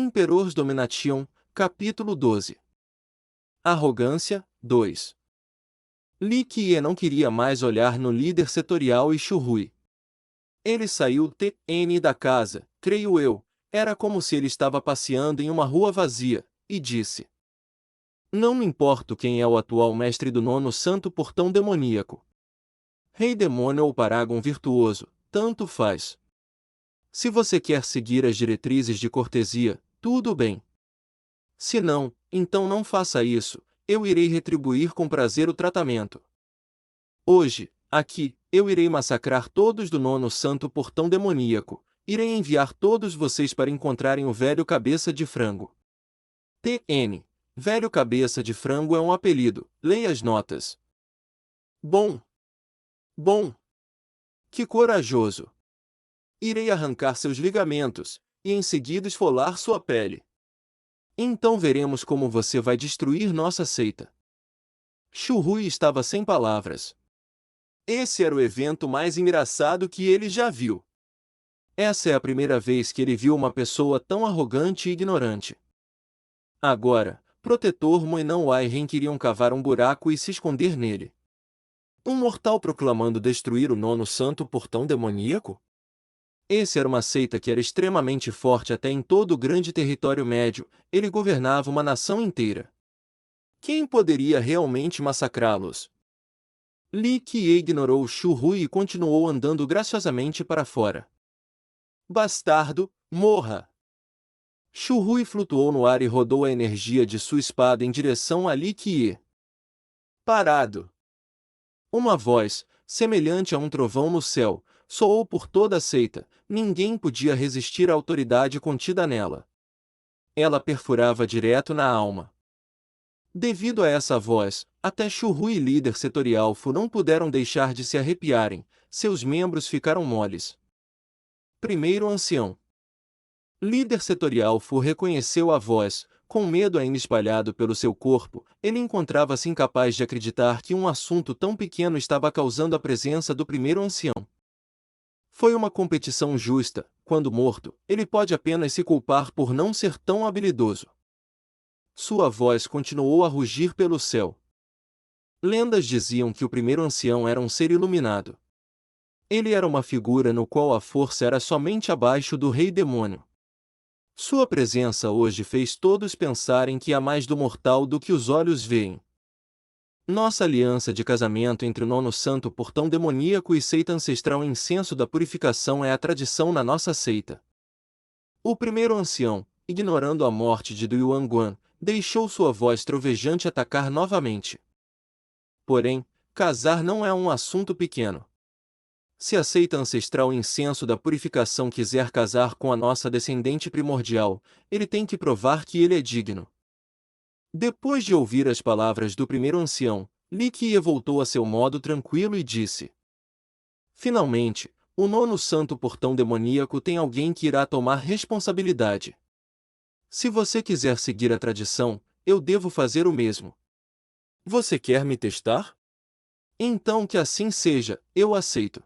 Imperors Domination, capítulo 12. Arrogância, 2. Li Qiye não queria mais olhar no líder setorial e Shu Hui. Ele saiu da casa, creio eu, era como se ele estava passeando em uma rua vazia, e disse: Não me importo quem é o atual mestre do nono santo portão demoníaco. Rei demônio ou Paragon virtuoso, tanto faz. Se você quer seguir as diretrizes de cortesia, tudo bem. Se não, então não faça isso, eu irei retribuir com prazer o tratamento. Hoje, aqui, eu irei massacrar todos do nono santo portão demoníaco, irei enviar todos vocês para encontrarem o velho cabeça de frango. TN. Velho cabeça de frango é um apelido, leia as notas. Bom. Bom. Que corajoso. Irei arrancar seus ligamentos, e em seguida esfolar sua pele. Então veremos como você vai destruir nossa seita. Shu Hui estava sem palavras. Esse era o evento mais engraçado que ele já viu. Essa é a primeira vez que ele viu uma pessoa tão arrogante e ignorante. Agora, Protetor Mo e Não Wai-Ren queriam cavar um buraco e se esconder nele. Um mortal proclamando destruir o nono santo portão demoníaco? Esse era uma seita que era extremamente forte até em todo o grande território médio, ele governava uma nação inteira. Quem poderia realmente massacrá-los? Li Qiye ignorou Shu Hui e continuou andando graciosamente para fora. Bastardo, morra! Shu Hui flutuou no ar e rodou a energia de sua espada em direção a Li Qiye. Parado! Uma voz, semelhante a um trovão no céu, soou por toda a seita, ninguém podia resistir à autoridade contida nela. Ela perfurava direto na alma. Devido a essa voz, até Shu Hui e líder setorial Fu não puderam deixar de se arrepiarem, seus membros ficaram moles. Primeiro ancião. Líder setorial Fu reconheceu a voz, com medo ainda espalhado pelo seu corpo, ele encontrava-se incapaz de acreditar que um assunto tão pequeno estava causando a presença do primeiro ancião. Foi uma competição justa, quando morto, ele pode apenas se culpar por não ser tão habilidoso. Sua voz continuou a rugir pelo céu. Lendas diziam que o primeiro ancião era um ser iluminado. Ele era uma figura no qual a força era somente abaixo do rei demônio. Sua presença hoje fez todos pensarem que há mais do mortal do que os olhos veem. Nossa aliança de casamento entre o nono santo portão demoníaco e seita ancestral incenso da purificação é a tradição na nossa seita. O primeiro ancião, ignorando a morte de Du Yuanguan, deixou sua voz trovejante atacar novamente. Porém, casar não é um assunto pequeno. Se a seita ancestral incenso da purificação quiser casar com a nossa descendente primordial, ele tem que provar que ele é digno. Depois de ouvir as palavras do primeiro ancião, Li Qiye voltou a seu modo tranquilo e disse: Finalmente, o nono santo portão demoníaco tem alguém que irá tomar responsabilidade. Se você quiser seguir a tradição, eu devo fazer o mesmo. Você quer me testar? Então que assim seja, eu aceito.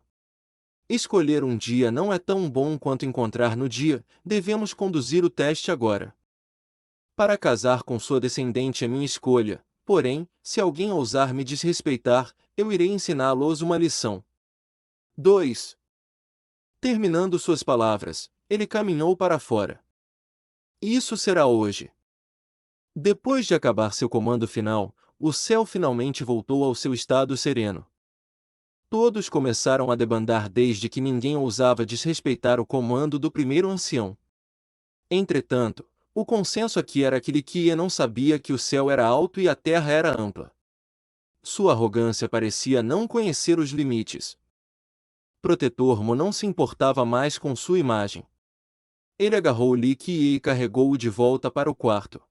Escolher um dia não é tão bom quanto encontrar no dia, devemos conduzir o teste agora. Para casar com sua descendente é minha escolha, porém, se alguém ousar me desrespeitar, eu irei ensiná-los uma lição. 2. Terminando suas palavras, ele caminhou para fora. Isso será hoje. Depois de acabar seu comando final, o céu finalmente voltou ao seu estado sereno. Todos começaram a debandar desde que ninguém ousava desrespeitar o comando do primeiro ancião. Entretanto, o consenso aqui era que Li Qiye não sabia que o céu era alto e a terra era ampla. Sua arrogância parecia não conhecer os limites. Protetor Mo não se importava mais com sua imagem. Ele agarrou Li Qiye e carregou-o de volta para o quarto.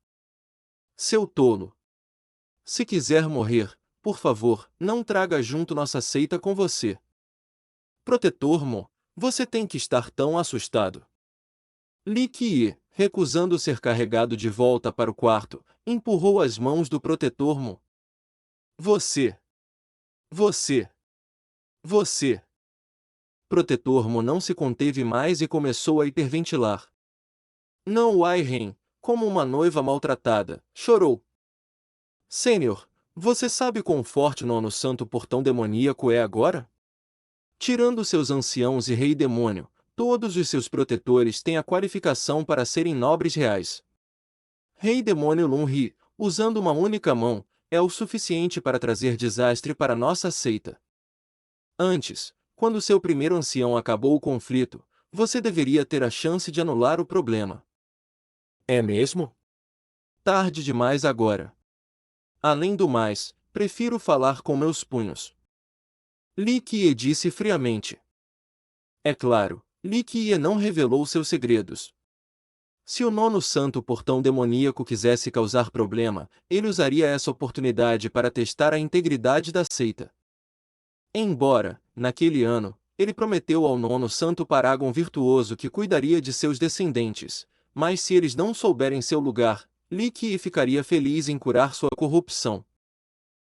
Seu tolo! Se quiser morrer, por favor, não traga junto nossa seita com você. Protetor Mo, você tem que estar tão assustado. Li Qiye, recusando ser carregado de volta para o quarto, empurrou as mãos do Protetor Mo. Você! Você! Você! Protetor Mo não se conteve mais e começou a hiperventilar. Não Wai-ren, como uma noiva maltratada, chorou. Sênior, você sabe quão forte o nono santo portão demoníaco é agora? Tirando seus anciãos e rei demônio, todos os seus protetores têm a qualificação para serem nobres reais. Rei demônio Lun-Ri, usando uma única mão, é o suficiente para trazer desastre para nossa seita. Antes, quando seu primeiro ancião acabou o conflito, você deveria ter a chance de anular o problema. É mesmo? Tarde demais agora. Além do mais, prefiro falar com meus punhos. Li Qiye disse friamente. É claro, Li Qiye não revelou seus segredos. Se o nono santo portão demoníaco quisesse causar problema, ele usaria essa oportunidade para testar a integridade da seita. Embora, naquele ano, ele prometeu ao nono santo Paragon virtuoso que cuidaria de seus descendentes, mas se eles não souberem seu lugar, Li Qiye ficaria feliz em curar sua corrupção.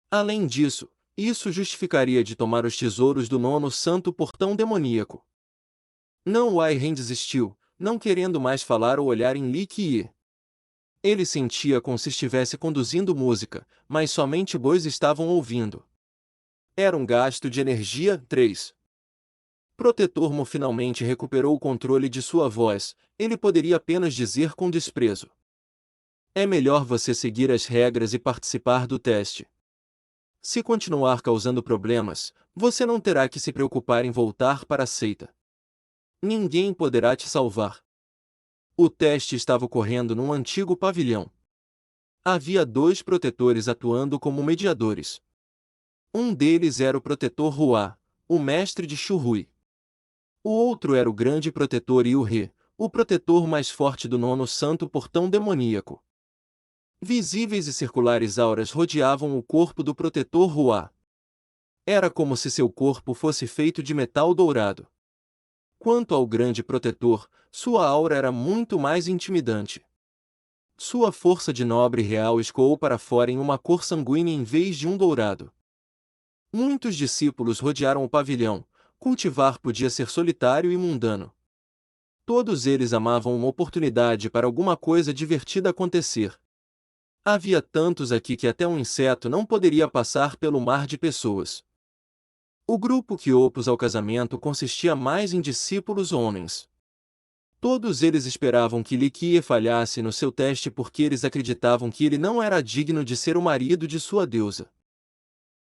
Além disso, isso justificaria de tomar os tesouros do nono santo portão demoníaco. Não Wai-ren desistiu, não querendo mais falar ou olhar em Li Qiye. Ele sentia como se estivesse conduzindo música, mas somente bois estavam ouvindo. Era um gasto de energia. 3. Protetor Mo finalmente recuperou o controle de sua voz, ele poderia apenas dizer com desprezo. É melhor você seguir as regras e participar do teste. Se continuar causando problemas, você não terá que se preocupar em voltar para a seita. Ninguém poderá te salvar. O teste estava ocorrendo num antigo pavilhão. Havia 2 protetores atuando como mediadores. Um deles era o protetor Hua, o mestre de Shuhui. O outro era o grande protetor Yu-He, o protetor mais forte do nono santo portão demoníaco. Visíveis e circulares auras rodeavam o corpo do protetor Hua. Era como se seu corpo fosse feito de metal dourado. Quanto ao grande protetor, sua aura era muito mais intimidante. Sua força de nobre real escoou para fora em uma cor sanguínea em vez de um dourado. Muitos discípulos rodearam o pavilhão. Cultivar podia ser solitário e mundano. Todos eles amavam uma oportunidade para alguma coisa divertida acontecer. Havia tantos aqui que até um inseto não poderia passar pelo mar de pessoas. O grupo que opôs ao casamento consistia mais em discípulos homens. Todos eles esperavam que Li Qiye falhasse no seu teste porque eles acreditavam que ele não era digno de ser o marido de sua deusa.